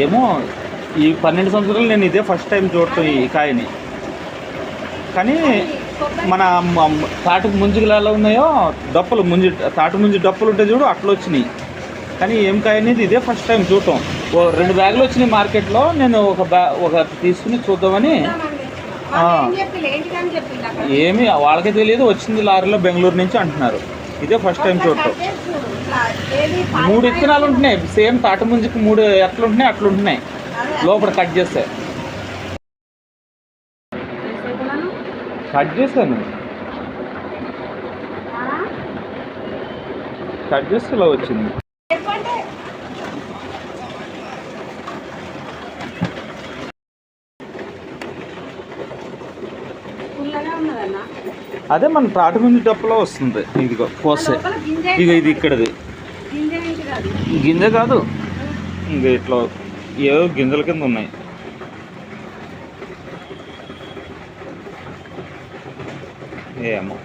ఏమో ఈ 12 సంవత్సరాలు నేను ఇదే ఫస్ట్ టైం చూడటం ఈ కాయని. కానీ మన తాటి ముంజులు ఎలా ఉన్నాయో డప్పులు తాటి ముంజు డప్పులు ఉంటే చూడు అట్లా వచ్చినాయి. కానీ ఏం కాయ అనేది ఇదే ఫస్ట్ టైం చూడటం. 2 బ్యాగులు వచ్చినాయి మార్కెట్లో. నేను ఒక తీసుకుని చూద్దామని. ఏమి వాళ్ళకే తెలియదు, వచ్చింది లారీలో బెంగళూరు నుంచి అంటున్నారు. ఇదే ఫస్ట్ టైం చూడటం. 3 విత్తనాలు ఉంటున్నాయి సేమ్ తాటి ముంజుకి 3 ఎట్లుంటున్నాయి అట్లుంటున్నాయి లోపల కట్ చేస్తే. కట్ చేశాను, కట్ చేస్తే ఇలా వచ్చింది. అదే మన తాటి ముంజు డప్పులో వస్తుంది. ఇదిగో కోసే, ఇక ఇది ఇక్కడది గింజ కాదు, ఇంక ఇట్లా ఏవో గింజల కింద ఉన్నాయి. ఏమో